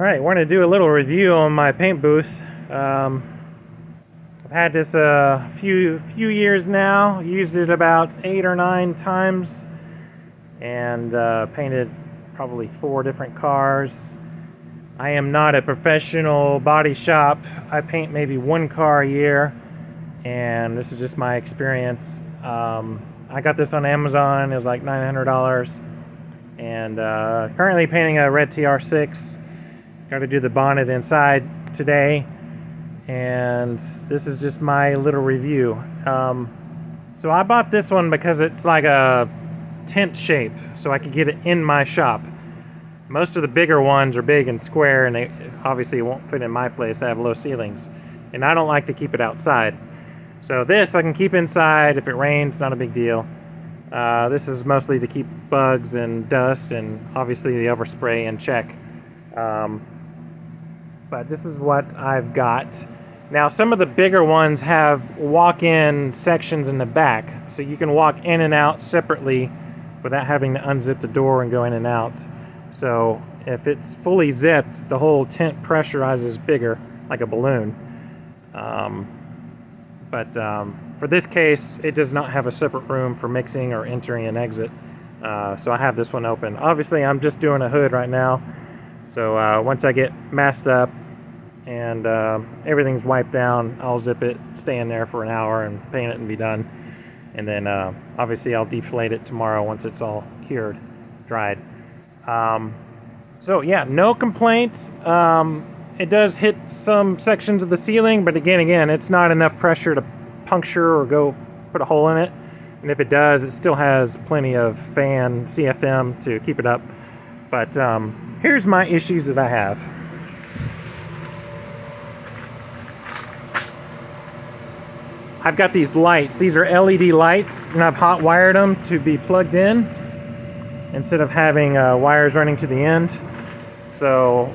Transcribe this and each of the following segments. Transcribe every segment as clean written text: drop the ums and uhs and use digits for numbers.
Alright, want to do a little review on my paint booth. I've had this a few years now, used it about 8 or 9 times, and painted probably 4 different cars. I am not a professional body shop. I paint maybe 1 car a year, and this is just my experience. I got this on Amazon. It was like $900, and currently painting a red TR6. Got to do the bonnet inside today, and this is just my little review. So I bought this one because it's like a tent shape, so I could get it in my shop. Most of the bigger ones are big and square, and they obviously won't fit in my place. I have low ceilings, and I don't like to keep it outside. So this I can keep inside. If it rains, not a big deal. This is mostly to keep bugs and dust, and obviously the overspray in check. But this is what I've got. Now, some of the bigger ones have walk-in sections in the back, so you can walk in and out separately without having to unzip the door and go in and out. So if it's fully zipped, the whole tent pressurizes bigger, like a balloon. For this case, it does not have a separate room for mixing or entering and exit. So I have this one open. Obviously, I'm just doing a hood right now. So once I get masked up and everything's wiped down, I'll zip it, stay in there for an hour and paint it and be done. And then obviously I'll deflate it tomorrow once it's all cured, dried. So yeah, no complaints. It does hit some sections of the ceiling, but again, it's not enough pressure to puncture or go put a hole in it. And if it does, it still has plenty of fan CFM to keep it up. But here's my issues that I have. I've got these lights. These are LED lights, and I've hot wired them to be plugged in instead of having wires running to the end. So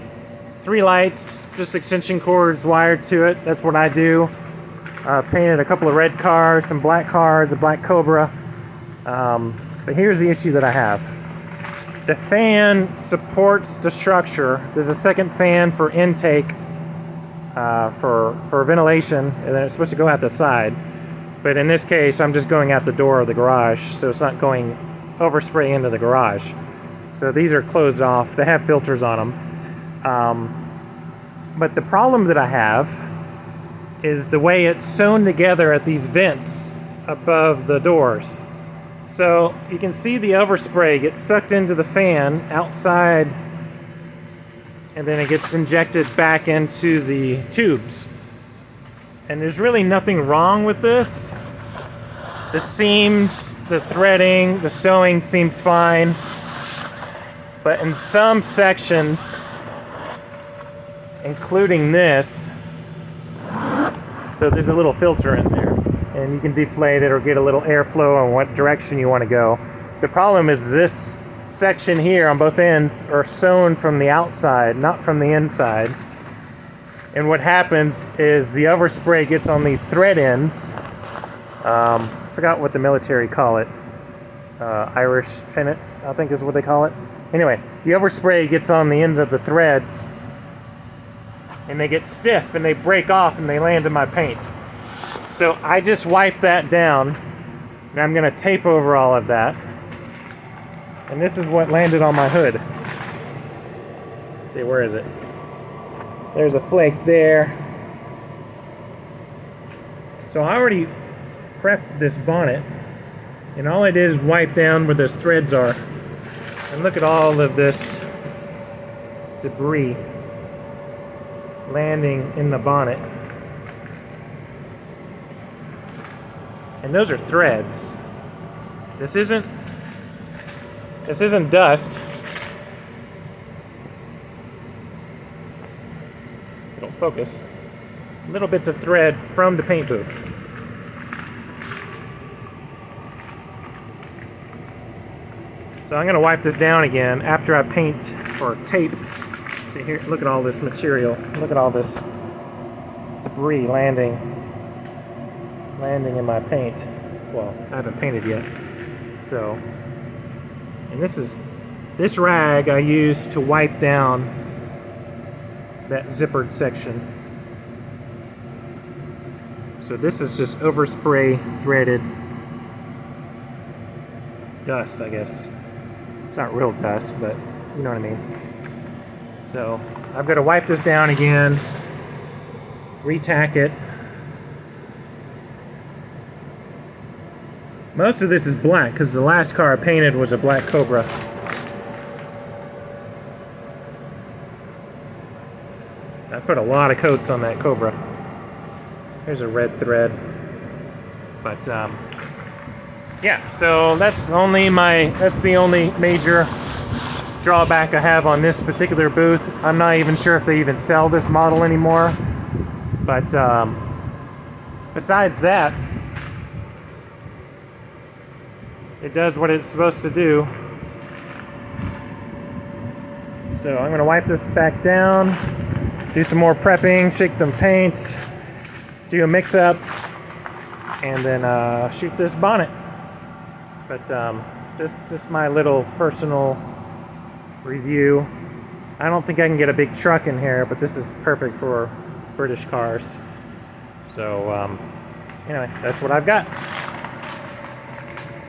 3 lights, just extension cords wired to it. That's what I do. Painted a couple of red cars, some black cars, a black Cobra. But here's the issue that I have. The fan supports the structure. There's a second fan for intake for ventilation, and then it's supposed to go out the side. But in this case, I'm just going out the door of the garage, so it's not going overspray into the garage. So these are closed off. They have filters on them. But the problem that I have is the way it's sewn together at these vents above the doors. So you can see the overspray gets sucked into the fan outside, and then it gets injected back into the tubes. And there's really nothing wrong with this. The seams, the threading, the sewing seems fine. But in some sections, including this, so there's a little filter in there, and you can deflate it or get a little airflow in what direction you want to go. The problem is this section here on both ends are sewn from the outside, not from the inside. And what happens is the overspray gets on these thread ends. I forgot what the military call it. Irish pennants, I think is what they call it. Anyway, the overspray gets on the ends of the threads, and they get stiff and they break off and they land in my paint. So I just wipe that down, and I'm going to tape over all of that. And this is what landed on my hood. Let's see, where is it? There's a flake there. So I already prepped this bonnet, and all I did is wipe down where those threads are. And look at all of this debris landing in the bonnet. And those are threads. This isn't dust. It'll focus. Little bits of thread from the paint booth. So I'm going to wipe this down again after I paint or tape. See here, look at all this material. Look at all this debris landing in my paint. Well, I haven't painted yet. So, and this rag I use to wipe down that zippered section. So this is just overspray threaded dust, I guess. It's not real dust, but you know what I mean. So I've got to wipe this down again, re-tack it. Most of this is black because the last car I painted was a black Cobra. I put a lot of coats on that Cobra. Here's a red thread. But yeah, so that's the only major drawback I have on this particular booth. I'm not even sure if they even sell this model anymore. But besides that, it does what it's supposed to do. So I'm going to wipe this back down, do some more prepping, shake them paints, do a mix-up, and then shoot this bonnet. But just my little personal review. I don't think I can get a big truck in here, but this is perfect for British cars. So anyway, that's what I've got.